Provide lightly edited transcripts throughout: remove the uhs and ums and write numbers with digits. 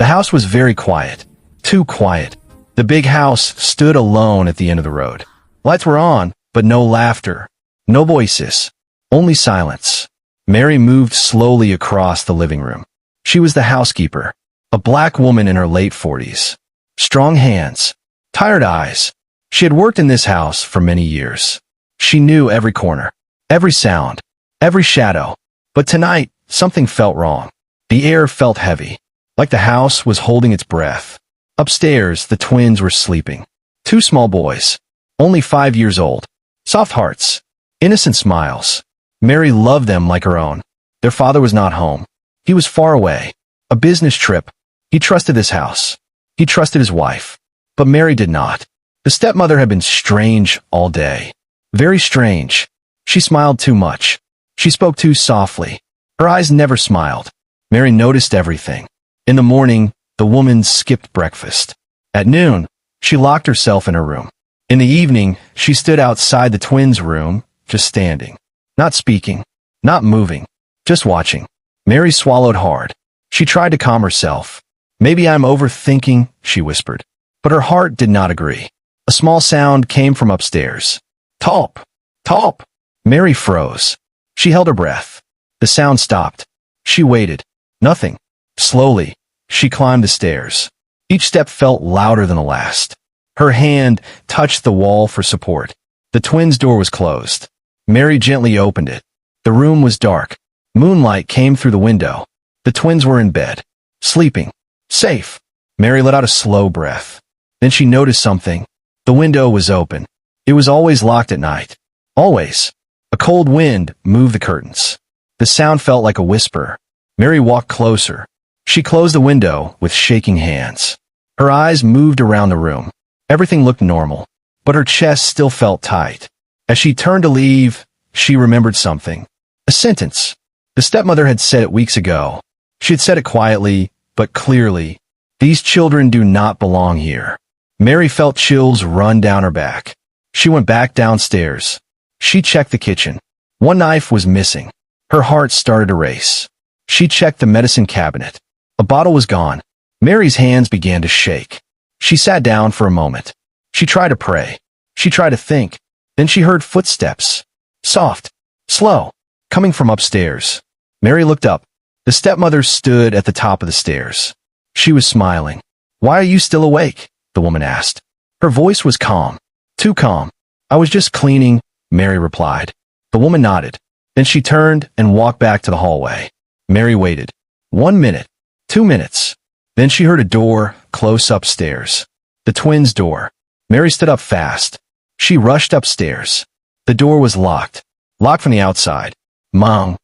The house was very quiet. Too quiet. The big house stood alone at the end of the road. Lights were on, but no laughter. No voices. Only silence. Mary moved slowly across the living room. She was the housekeeper, a black woman in her late 40s. Strong hands. Tired eyes. She had worked in this house for many years. She knew every corner, every sound, every shadow. But tonight, something felt wrong. The air felt heavy, like the house was holding its breath. Upstairs, the twins were sleeping. Two small boys, only 5 years old. Soft hearts, innocent smiles. Mary loved them like her own. Their father was not home. He was far away. A business trip. He trusted this house. He trusted his wife. But Mary did not. The stepmother had been strange all day. Very strange. She smiled too much. She spoke too softly. Her eyes never smiled. Mary noticed everything. In the morning, the woman skipped breakfast. At noon, she locked herself in her room. In the evening, she stood outside the twins' room, just standing. Not speaking. Not moving. Just watching. Mary swallowed hard. She tried to calm herself. Maybe I'm overthinking, she whispered. But her heart did not agree. A small sound came from upstairs. Talp! Talp! Mary froze. She held her breath. The sound stopped. She waited. Nothing. Slowly, she climbed the stairs. Each step felt louder than the last. Her hand touched the wall for support. The twins' door was closed. Mary gently opened it. The room was dark. Moonlight came through the window. The twins were in bed. Sleeping. Safe. Mary let out a slow breath. Then she noticed something. The window was open. It was always locked at night. Always. A cold wind moved the curtains. The sound felt like a whisper. Mary walked closer. She closed the window with shaking hands. Her eyes moved around the room. Everything looked normal, but her chest still felt tight. As she turned to leave, she remembered something. A sentence. The stepmother had said it weeks ago. She had said it quietly, but clearly. These children do not belong here. Mary felt chills run down her back. She went back downstairs. She checked the kitchen. One knife was missing. Her heart started to race. She checked the medicine cabinet. A bottle was gone. Mary's hands began to shake. She sat down for a moment. She tried to pray. She tried to think. Then she heard footsteps. Soft. Slow. Coming from upstairs. Mary looked up. The stepmother stood at the top of the stairs. She was smiling. "Why are you still awake?" the woman asked. Her voice was calm. Too calm. "I was just cleaning," Mary replied. The woman nodded. Then she turned and walked back to the hallway. Mary waited. 1 minute. 2 minutes. Then she heard a door close upstairs. The twins' door. Mary stood up fast. She rushed upstairs. The door was locked. Locked from the outside. "Mom."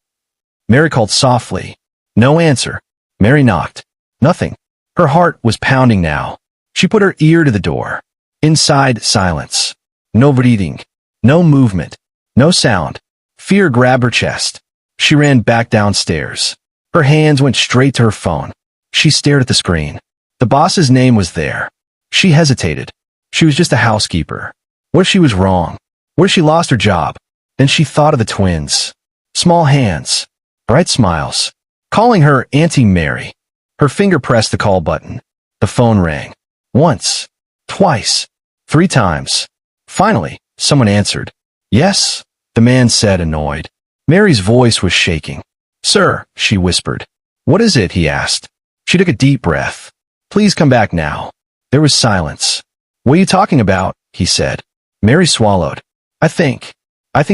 Mary called softly. No answer. Mary knocked. Nothing. Her heart was pounding now. She put her ear to the door. Inside, silence. No breathing. No movement. No sound. Fear grabbed her chest. She ran back downstairs. Her hands went straight to her phone. She stared at the screen. The boss's name was there. She hesitated. She was just a housekeeper. What if she was wrong? What if she lost her job? Then she thought of the twins. Small hands. Bright smiles. Calling her Auntie Mary. Her finger pressed the call button. The phone rang. Once. Twice. 3 times. Finally, someone answered. "Yes," the man said, annoyed. Mary's voice was shaking. "Sir," she whispered. "What is it?" he asked. She took a deep breath. "Please come back now." There was silence. "What are you talking about?" he said. Mary swallowed. I think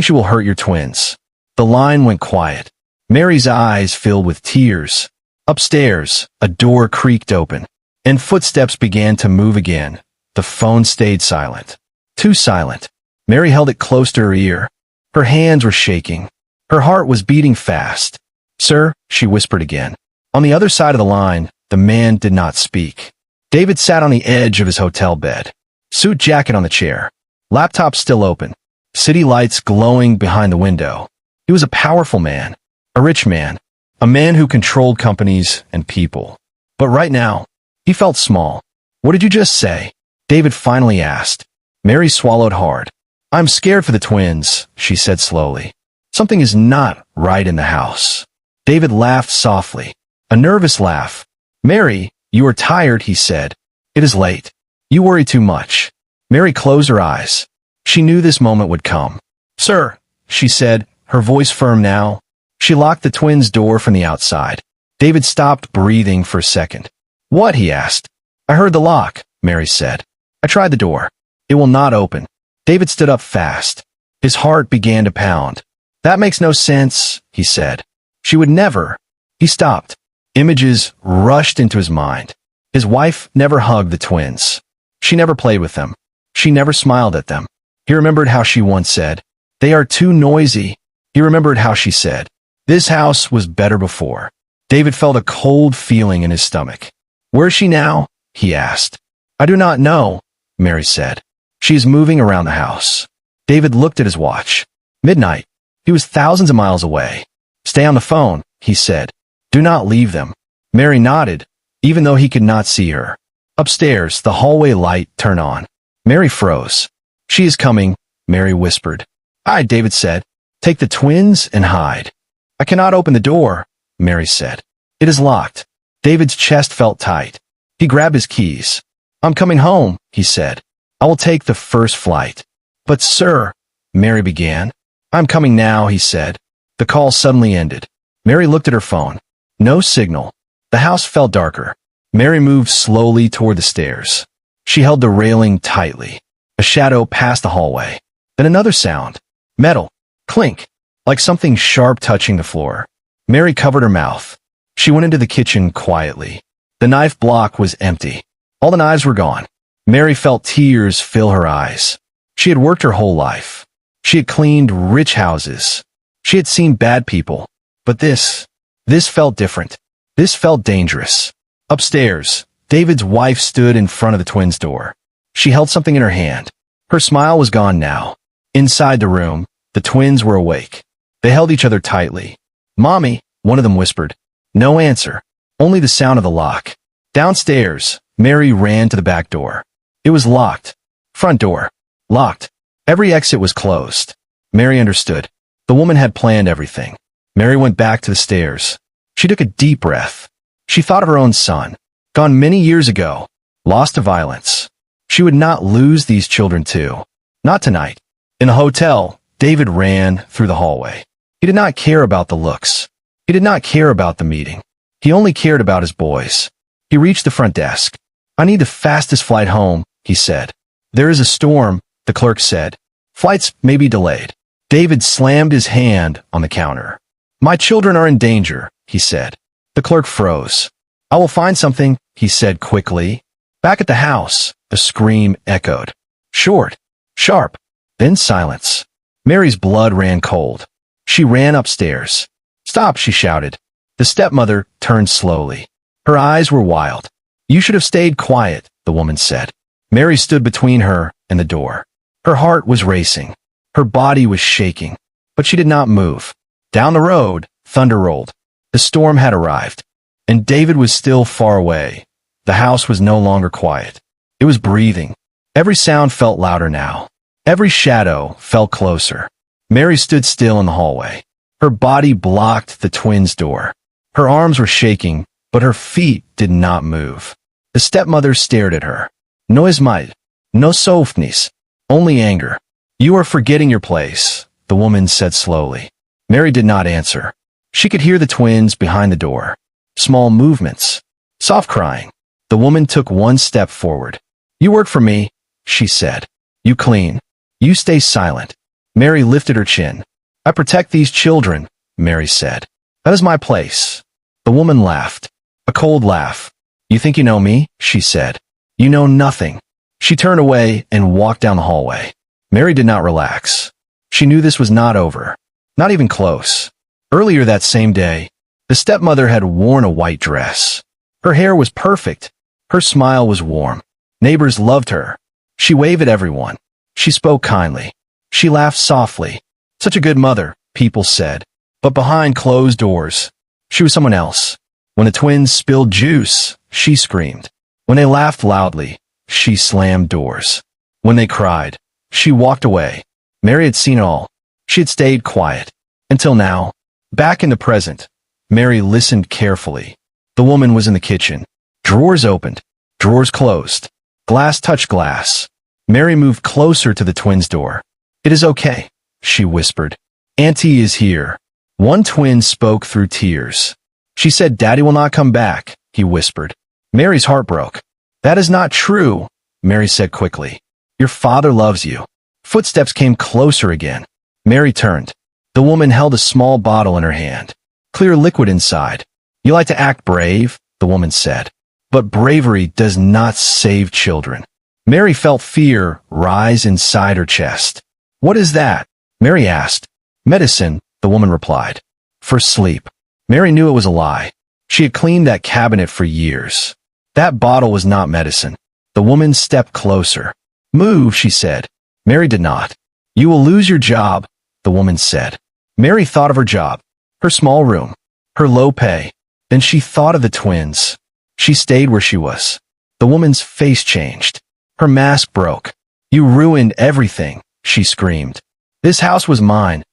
she will hurt your twins." The line went quiet. Mary's eyes filled with tears. Upstairs, a door creaked open, and footsteps began to move again. The phone stayed silent. Too silent. Mary held it close to her ear. Her hands were shaking. Her heart was beating fast. "Sir," she whispered again. On the other side of the line, the man did not speak. David sat on the edge of his hotel bed. Suit jacket on the chair. Laptop still open. City lights glowing behind the window. He was a powerful man. A rich man. A man who controlled companies and people. But right now, he felt small. "What did you just say?" David finally asked. Mary swallowed hard. "I'm scared for the twins," she said slowly. "Something is not right in the house." David laughed softly. A nervous laugh. "Mary, You are tired, he said. It is late. You worry too much. Mary closed her eyes. She knew this moment would come. Sir, she said, her voice firm now. She locked the twins' door from the outside. David stopped breathing for a second. What? He asked. I heard the lock, Mary said. I tried the door. It will not open. David stood up fast. His heart began to pound. That makes no sense, he said. She would never. He stopped. Images rushed into his mind. His wife never hugged the twins. She never played with them. She never smiled at them. He remembered how she once said, "They are too noisy." He remembered how she said, "This house was better before." David felt a cold feeling in his stomach. Where is she now? He asked. I do not know, Mary said. She is moving around the house. David looked at his watch. Midnight. He was thousands of miles away. Stay on the phone, he said. Do not leave them. Mary nodded, even though he could not see her. Upstairs, the hallway light turned on. Mary froze. She is coming, Mary whispered. Aye, David said. Take the twins and hide. I cannot open the door, Mary said. It is locked. David's chest felt tight. He grabbed his keys. I'm coming home, he said. I will take the first flight. But sir, Mary began. I'm coming now, he said. The call suddenly ended. Mary looked at her phone. No signal. The house felt darker. Mary moved slowly toward the stairs. She held the railing tightly. A shadow passed the hallway. Then another sound. Metal. Clink. Like something sharp touching the floor. Mary covered her mouth. She went into the kitchen quietly. The knife block was empty. All the knives were gone. Mary felt tears fill her eyes. She had worked her whole life. She had cleaned rich houses. She had seen bad people. But this felt different. This felt dangerous. Upstairs, David's wife stood in front of the twins' door. She held something in her hand. Her smile was gone now. Inside the room, the twins were awake. They held each other tightly. Mommy, one of them whispered. No answer. Only the sound of the lock. Downstairs, Mary ran to the back door. It was locked. Front door. Locked. Every exit was closed. Mary understood. The woman had planned everything. Mary went back to the stairs. She took a deep breath. She thought of her own son, gone many years ago, lost to violence. She would not lose these children too. Not tonight. In a hotel, David ran through the hallway. He did not care about the looks. He did not care about the meeting. He only cared about his boys. He reached the front desk. I need the fastest flight home, he said. There is a storm, the clerk said. Flights may be delayed. David slammed his hand on the counter. My children are in danger, he said. The clerk froze. I will find something, he said quickly. Back at the house, the scream echoed. Short, sharp, then silence. Mary's blood ran cold. She ran upstairs. Stop, she shouted. The stepmother turned slowly. Her eyes were wild. You should have stayed quiet, the woman said. Mary stood between her and the door. Her heart was racing. Her body was shaking. But she did not move. Down the road, thunder rolled. The storm had arrived. And David was still far away. The house was no longer quiet. It was breathing. Every sound felt louder now. Every shadow felt closer. Mary stood still in the hallway. Her body blocked the twins' door. Her arms were shaking, but her feet did not move. The stepmother stared at her. No ismite, no softness, only anger. You are forgetting your place, the woman said slowly. Mary did not answer. She could hear the twins behind the door. Small movements. Soft crying. The woman took one step forward. You work for me, she said. You clean. You stay silent. Mary lifted her chin. I protect these children, Mary said. That is my place. The woman laughed. A cold laugh. You think you know me? She said. You know nothing. She turned away and walked down the hallway. Mary did not relax. She knew this was not over. Not even close. Earlier that same day, the stepmother had worn a white dress. Her hair was perfect. Her smile was warm. Neighbors loved her. She waved at everyone. She spoke kindly. She laughed softly. Such a good mother, people said. But behind closed doors, she was someone else. When the twins spilled juice, she screamed. When they laughed loudly, she slammed doors. When they cried, she walked away. Mary had seen it all. She had stayed quiet. Until now. Back in the present, Mary listened carefully. The woman was in the kitchen. Drawers opened. Drawers closed. Glass touched glass. Mary moved closer to the twins' door. "It is okay," she whispered. "Auntie is here." One twin spoke through tears. "She said Daddy will not come back," he whispered. Mary's heart broke. "That is not true," Mary said quickly. "Your father loves you." Footsteps came closer again. Mary turned. The woman held a small bottle in her hand. Clear liquid inside. "You like to act brave," the woman said. "But bravery does not save children." Mary felt fear rise inside her chest. "What is that?" Mary asked. "Medicine," the woman replied. "For sleep." Mary knew it was a lie. She had cleaned that cabinet for years. That bottle was not medicine. The woman stepped closer. "Move," she said. Mary did not. "You will lose your job," the woman said. Mary thought of her job, her small room, her low pay. Then she thought of the twins. She stayed where she was. The woman's face changed. Her mask broke. "You ruined everything," she screamed. "This house was mine."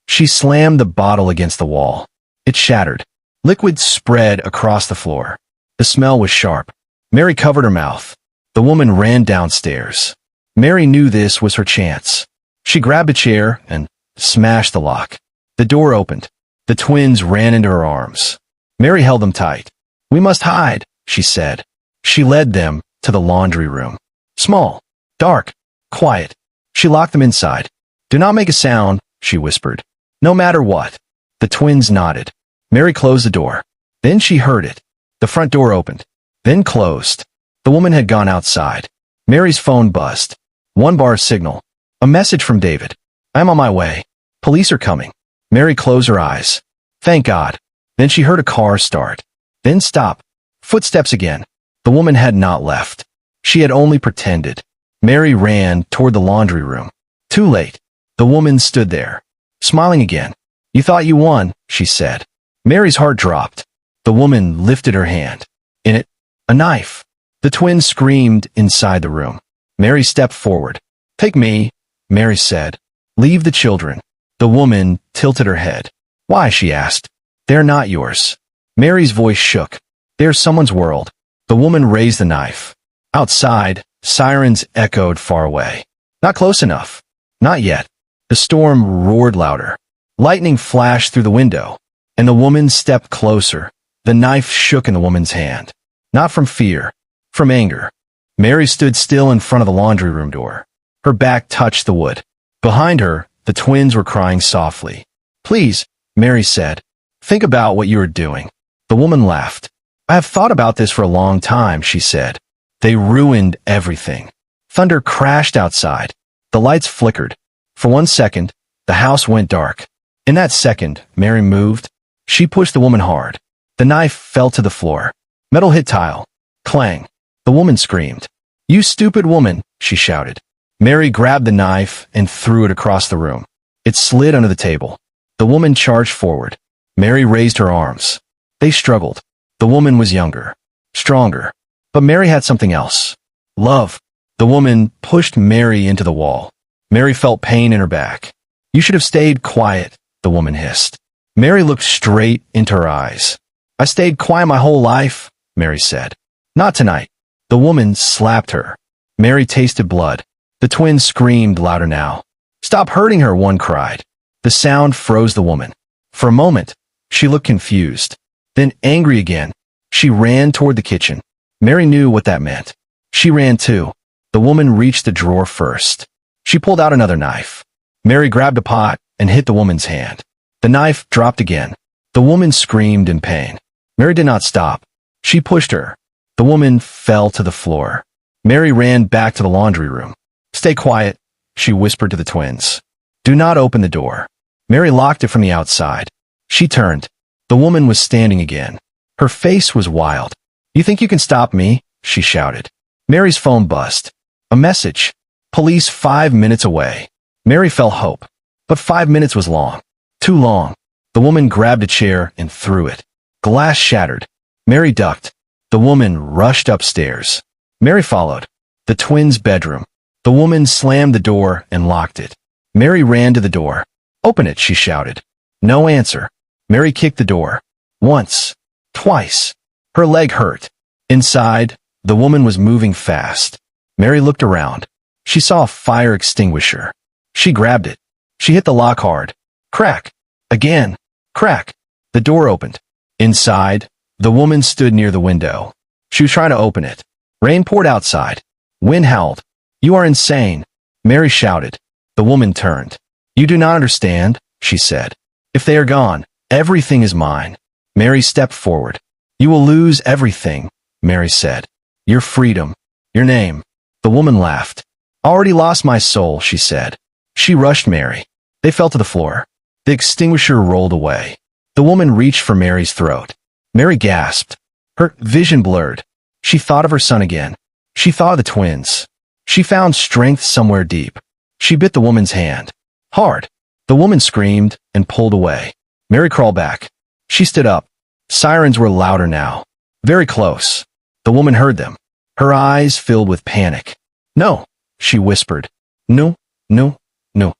She slammed the bottle against the wall. It shattered. Liquid spread across the floor. The smell was sharp. Mary covered her mouth. The woman ran downstairs. Mary knew this was her chance. She grabbed a chair and smashed the lock. The door opened. The twins ran into her arms. Mary held them tight. "We must hide," she said. She led them to the laundry room. Small, dark, quiet. She locked them inside. "Do not make a sound," she whispered. "No matter what." The twins nodded. Mary closed the door. Then she heard it. The front door opened, then closed. The woman had gone outside. Mary's phone buzzed. One bar signal. A message from David. "I'm on my way. Police are coming." Mary closed her eyes. Thank God. Then she heard a car start. Then stop. Footsteps again. The woman had not left. She had only pretended. Mary ran toward the laundry room. Too late. The woman stood there, smiling again. "You thought you won," she said. Mary's heart dropped. The woman lifted her hand. In it, a knife. The twins screamed inside the room. Mary stepped forward. "Take me," Mary said. "Leave the children." The woman tilted her head. "Why?" she asked. "They're not yours." Mary's voice shook. "They're someone's world." The woman raised the knife. Outside, sirens echoed far away. Not close enough. Not yet. The storm roared louder. Lightning flashed through the window, and the woman stepped closer. The knife shook in the woman's hand. Not from fear, from anger. Mary stood still in front of the laundry room door. Her back touched the wood. Behind her, the twins were crying softly. "Please," Mary said, "think about what you are doing." The woman laughed. "I have thought about this for a long time," she said. "They ruined everything." Thunder crashed outside. The lights flickered. For 1 second, the house went dark. In that second, Mary moved. She pushed the woman hard. The knife fell to the floor. Metal hit tile. Clang. The woman screamed. "You stupid woman," she shouted. Mary grabbed the knife and threw it across the room. It slid under the table. The woman charged forward. Mary raised her arms. They struggled. The woman was younger, stronger. But Mary had something else. Love. The woman pushed Mary into the wall. Mary felt pain in her back. "You should have stayed quiet," the woman hissed. Mary looked straight into her eyes. "I stayed quiet my whole life," Mary said. "Not tonight." The woman slapped her. Mary tasted blood. The twins screamed louder now. "Stop hurting her," one cried. The sound froze the woman. For a moment, she looked confused. Then angry again. She ran toward the kitchen. Mary knew what that meant. She ran too. The woman reached the drawer first. She pulled out another knife. Mary grabbed a pot and hit the woman's hand. The knife dropped again. The woman screamed in pain. Mary did not stop. She pushed her. The woman fell to the floor. Mary ran back to the laundry room. "Stay quiet," she whispered to the twins. "Do not open the door." Mary locked it from the outside. She turned. The woman was standing again. Her face was wild. "You think you can stop me?" she shouted. Mary's phone buzzed. A message. "Police 5 minutes away." Mary felt hope. But 5 minutes was long. Too long. The woman grabbed a chair and threw it. Glass shattered. Mary ducked. The woman rushed upstairs. Mary followed. The twins' bedroom. The woman slammed the door and locked it. Mary ran to the door. "Open it," she shouted. No answer. Mary kicked the door. Once. Twice. Her leg hurt. Inside, the woman was moving fast. Mary looked around. She saw a fire extinguisher. She grabbed it. She hit the lock hard. Crack. Again. Crack. The door opened. Inside, the woman stood near the window. She was trying to open it. Rain poured outside. Wind howled. "You are insane," Mary shouted. The woman turned. "You do not understand," she said. "If they are gone, everything is mine." Mary stepped forward. "You will lose everything," Mary said. "Your freedom. Your name." The woman laughed. "Already lost my soul," she said. She rushed Mary. They fell to the floor. The extinguisher rolled away. The woman reached for Mary's throat. Mary gasped. Her vision blurred. She thought of her son again. She thought of the twins. She found strength somewhere deep. She bit the woman's hand. Hard. The woman screamed and pulled away. Mary crawled back. She stood up. Sirens were louder now. Very close. The woman heard them. Her eyes filled with panic. "No," she whispered. "No, no, no."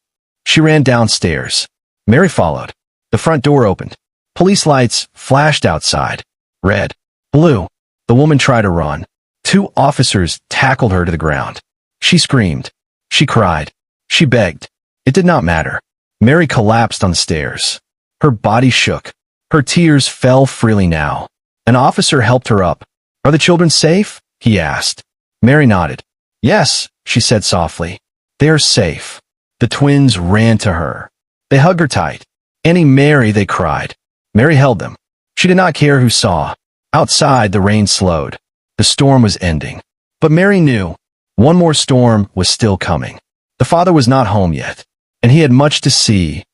She ran downstairs. Mary followed. The front door opened. Police lights flashed outside. Red. Blue. The woman tried to run. 2 officers tackled her to the ground. She screamed. She cried. She begged. It did not matter. Mary collapsed on the stairs. Her body shook. Her tears fell freely now. An officer helped her up. "Are the children safe?" he asked. Mary nodded. "Yes," she said softly. "They are safe." The twins ran to her. They hugged her tight. "Annie, Mary," they cried. Mary held them. She did not care who saw. Outside, the rain slowed. The storm was ending. But Mary knew one more storm was still coming. The father was not home yet, and he had much to see.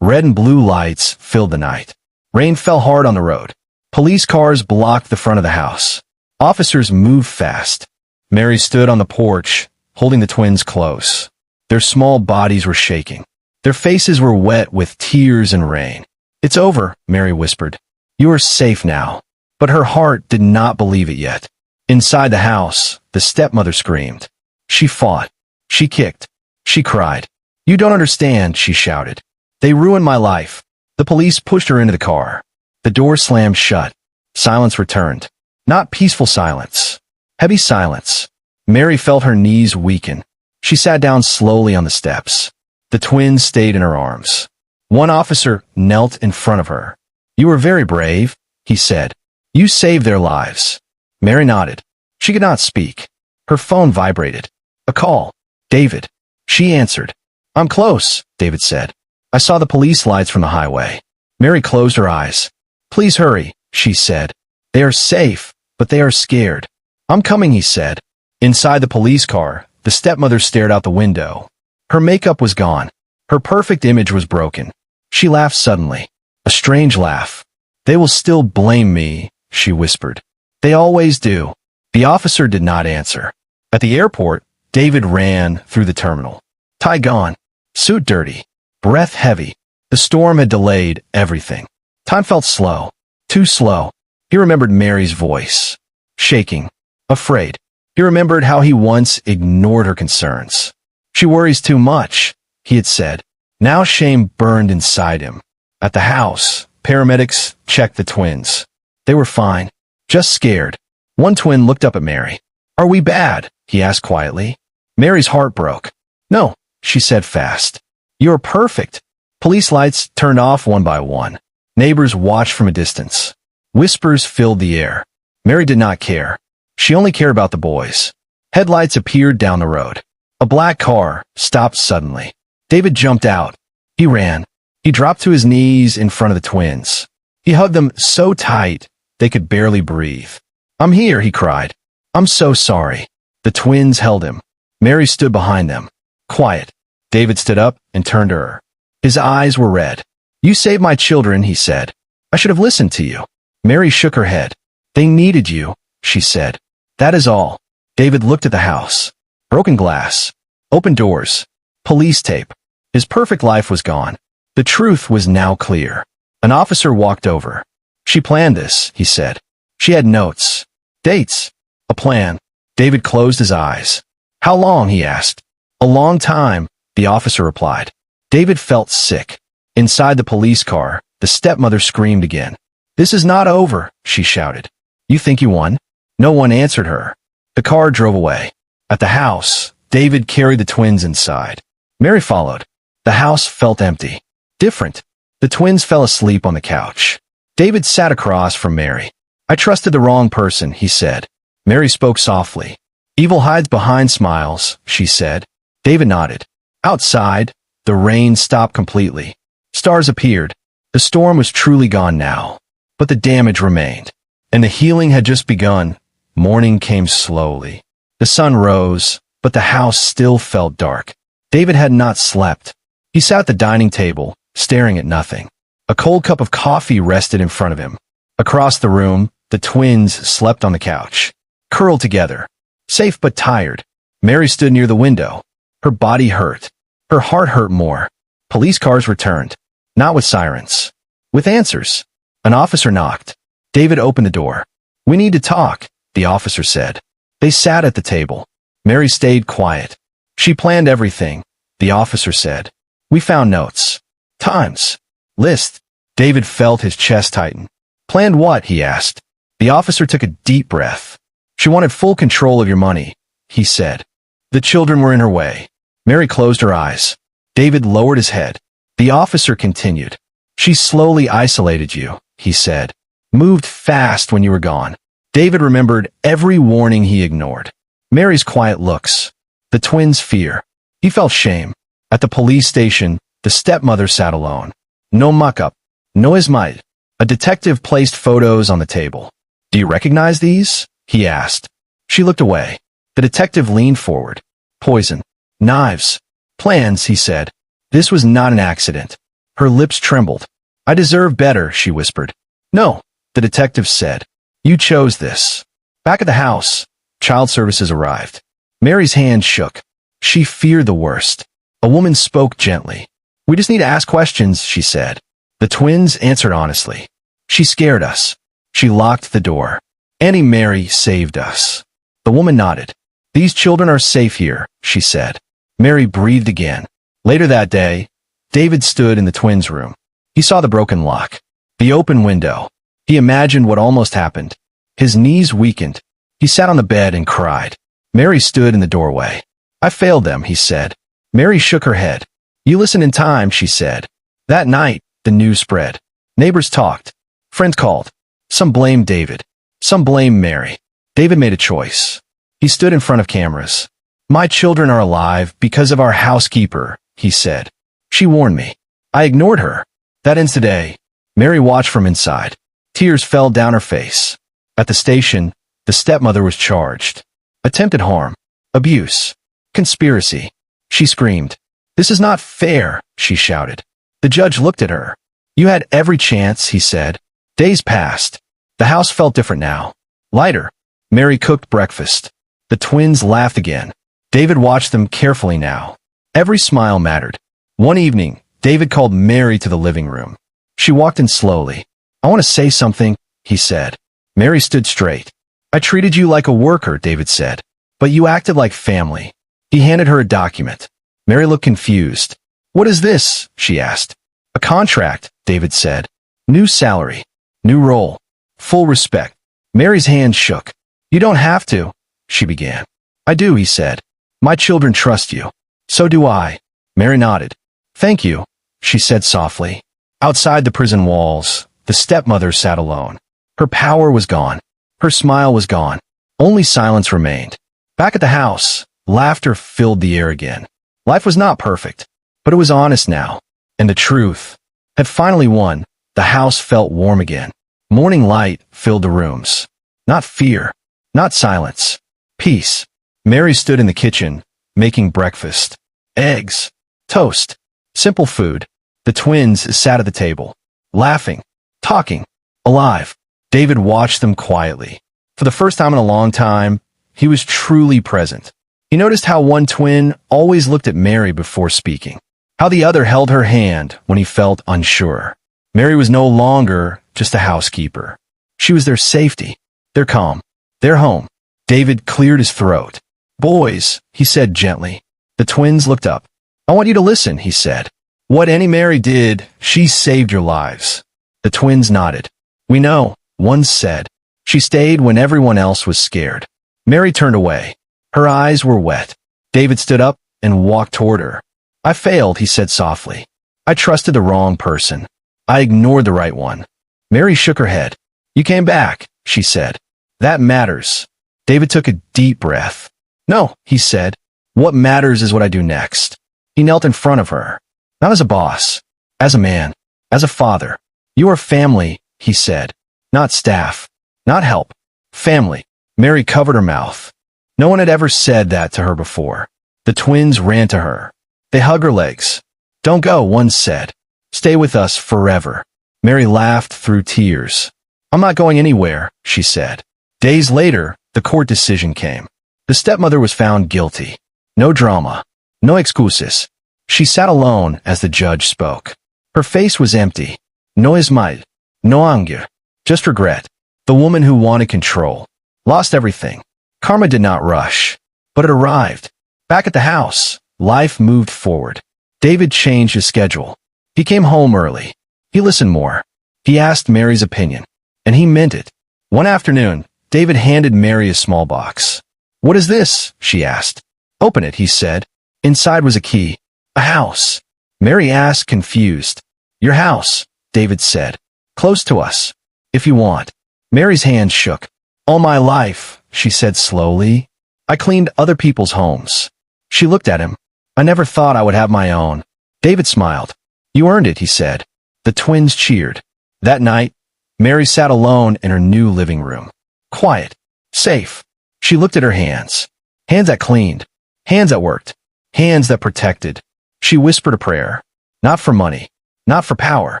Red and blue lights filled the night. Rain fell hard on the road. Police cars blocked the front of the house. Officers moved fast. Mary stood on the porch, holding the twins close. Their small bodies were shaking. Their faces were wet with tears and rain. "It's over," Mary whispered. "You are safe now." But her heart did not believe it yet. Inside the house, the stepmother screamed. She fought. She kicked. She cried. "You don't understand," she shouted. "They ruined my life." The police pushed her into the car. The door slammed shut. Silence returned. Not peaceful silence. Heavy silence. Mary felt her knees weaken. She sat down slowly on the steps. The twins stayed in her arms. One officer knelt in front of her. "You were very brave," he said. "You saved their lives." Mary nodded. She could not speak. Her phone vibrated. A call. "David." She answered. "I'm close," David said. "I saw the police lights from the highway." Mary closed her eyes. "Please hurry," she said. "They are safe, but they are scared." "I'm coming," he said. Inside the police car, the stepmother stared out the window. Her makeup was gone. Her perfect image was broken. She laughed suddenly. A strange laugh. "They will still blame me," she whispered. "They always do." The officer did not answer. At the airport, David ran through the terminal. Tie gone. Suit dirty. Breath heavy. The storm had delayed everything. Time felt slow. Too slow. He remembered Mary's voice. Shaking. Afraid. He remembered how he once ignored her concerns. "She worries too much," he had said. Now shame burned inside him. At the house, paramedics checked the twins. They were fine. Just scared. One twin looked up at Mary. "Are we bad?" he asked quietly. Mary's heart broke. "No," she said fast. "You're perfect." Police lights turned off one by one. Neighbors watched from a distance. Whispers filled the air. Mary did not care. She only cared about the boys. Headlights appeared down the road. A black car stopped suddenly. David jumped out. He ran. He dropped to his knees in front of the twins. He hugged them so tight they could barely breathe. "I'm here," he cried. "I'm so sorry." The twins held him. Mary stood behind them. Quiet. David stood up and turned to her. His eyes were red. "You saved my children," he said. "I should have listened to you." Mary shook her head. "They needed you," she said. "That is all." David looked at the house. Broken glass. Open doors. Police tape. His perfect life was gone. The truth was now clear. An officer walked over. "She planned this," he said. "She had notes. Dates. A plan." David closed his eyes. "How long?" he asked. "A long time," the officer replied. David felt sick. Inside the police car, the stepmother screamed again. "This is not over," she shouted. "You think you won?" No one answered her. The car drove away. At the house, David carried the twins inside. Mary followed. The house felt empty. Different. The twins fell asleep on the couch. David sat across from Mary. I trusted the wrong person, he said. Mary spoke softly. Evil hides behind smiles, she said. David nodded. Outside, the rain stopped completely. Stars appeared. The storm was truly gone now. But the damage remained. And the healing had just begun. Morning came slowly. The sun rose, but the house still felt dark. David had not slept. He sat at the dining table, staring at nothing. A cold cup of coffee rested in front of him. Across the room, the twins slept on the couch, curled together, safe but tired. Mary stood near the window. Her body hurt. Her heart hurt more. Police cars returned, not with sirens, with answers. An officer knocked. David opened the door. We need to talk, the officer said. They sat at the table. Mary stayed quiet. She planned everything, the officer said. We found notes. Times. List. David felt his chest tighten. Planned what? He asked. The officer took a deep breath. She wanted full control of your money, he said. The children were in her way. Mary closed her eyes. David lowered his head. The officer continued. She slowly isolated you, he said. Moved fast when you were gone. David remembered every warning he ignored. Mary's quiet looks. The twins' fear. He felt shame. At the police station, the stepmother sat alone. No muck-up. No ismite. A detective placed photos on the table. Do you recognize these? He asked. She looked away. The detective leaned forward. Poison. Knives. Plans, he said. This was not an accident. Her lips trembled. I deserve better, she whispered. No, the detective said. You chose this. Back at the house, child services arrived. Mary's hand shook. She feared the worst. A woman spoke gently. We just need to ask questions, she said. The twins answered honestly. She scared us. She locked the door. Auntie Mary saved us. The woman nodded. These children are safe here, she said. Mary breathed again. Later that day, David stood in the twins' room. He saw the broken lock, the open window. He imagined what almost happened. His knees weakened. He sat on the bed and cried. Mary stood in the doorway. I failed them, he said. Mary shook her head. You listened in time, she said. That night, the news spread. Neighbors talked. Friends called. Some blamed David. Some blamed Mary. David made a choice. He stood in front of cameras. My children are alive because of our housekeeper, he said. She warned me. I ignored her. That ends today. Mary watched from inside. Tears fell down her face. At the station, the stepmother was charged. Attempted harm. Abuse. Conspiracy. She screamed. This is not fair, she shouted. The judge looked at her. You had every chance, he said. Days passed. The house felt different now. Lighter. Mary cooked breakfast. The twins laughed again. David watched them carefully now. Every smile mattered. One evening, David called Mary to the living room. She walked in slowly. I want to say something, he said. Mary stood straight. I treated you like a worker, David said. But you acted like family. He handed her a document. Mary looked confused. What is this? She asked. A contract, David said. New salary. New role. Full respect. Mary's hand shook. You don't have to, she began. I do, he said. My children trust you. So do I. Mary nodded. Thank you, she said softly. Outside the prison walls, the stepmother sat alone. Her power was gone. Her smile was gone. Only silence remained. Back at the house, laughter filled the air again. Life was not perfect, but it was honest now. And the truth had finally won. The house felt warm again. Morning light filled the rooms. Not fear, not silence. Peace. Mary stood in the kitchen, making breakfast. Eggs. Toast. Simple food. The twins sat at the table, laughing, talking, alive. David watched them quietly. For the first time in a long time, he was truly present. He noticed how one twin always looked at Mary before speaking, how the other held her hand when he felt unsure. Mary was no longer just a housekeeper. She was their safety, their calm, their home. David cleared his throat. Boys, he said gently. The twins looked up. I want you to listen, he said. What Auntie Mary did, she saved your lives. The twins nodded. We know, one said. She stayed when everyone else was scared. Mary turned away. Her eyes were wet. David stood up and walked toward her. I failed, he said softly. I trusted the wrong person. I ignored the right one. Mary shook her head. You came back, she said. That matters. David took a deep breath. No, he said. What matters is what I do next. He knelt in front of her. Not as a boss. As a man. As a father. You are family, he said. Not staff. Not help. Family. Mary covered her mouth. No one had ever said that to her before. The twins ran to her. They hugged her legs. Don't go, one said. Stay with us forever. Mary laughed through tears. I'm not going anywhere, she said. Days later, the court decision came. The stepmother was found guilty. No drama. No excuses. She sat alone as the judge spoke. Her face was empty. No smile. No anger. Just regret. The woman who wanted control. Lost everything. Karma did not rush. But it arrived. Back at the house, life moved forward. David changed his schedule. He came home early. He listened more. He asked Mary's opinion. And he meant it. One afternoon, David handed Mary a small box. What is this? She asked. Open it, he said. Inside was a key. A house. Mary asked, confused. Your house, David said. Close to us. If you want. Mary's hand shook. All my life, she said slowly, I cleaned other people's homes. She looked at him. I never thought I would have my own. David smiled. You earned it, he said. The twins cheered. That night, Mary sat alone in her new living room. Quiet. Safe. She looked at her hands. Hands that cleaned. Hands that worked. Hands that protected. She whispered a prayer. Not for money. Not for power.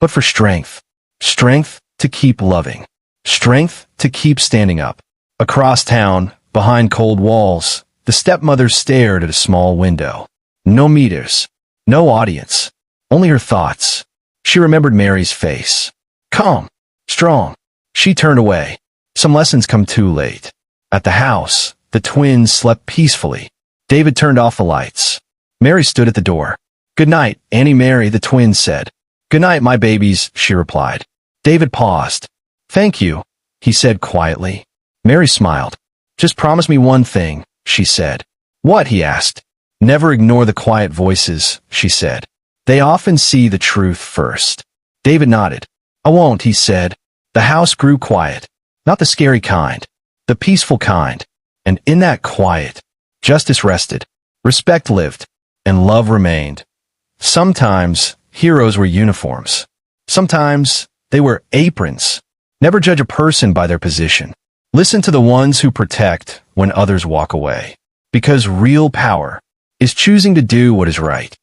But for strength. Strength to keep loving. Strength to keep standing up. Across town, behind cold walls, the stepmother stared at a small window. No meters. No audience. Only her thoughts. She remembered Mary's face. Calm. Strong. She turned away. Some lessons come too late. At the house, the twins slept peacefully. David turned off the lights. Mary stood at the door. Good night, Annie Mary, the twins said. Good night, my babies, she replied. David paused. Thank you, he said quietly. Mary smiled. Just promise me one thing, she said. What? He asked. Never ignore the quiet voices, she said. They often see the truth first. David nodded. I won't, he said. The house grew quiet. Not the scary kind. The peaceful kind. And in that quiet, justice rested. Respect lived. And love remained. Sometimes heroes were uniforms. Sometimes they were aprons. Never judge a person by their position. Listen to the ones who protect when others walk away. Because real power is choosing to do what is right.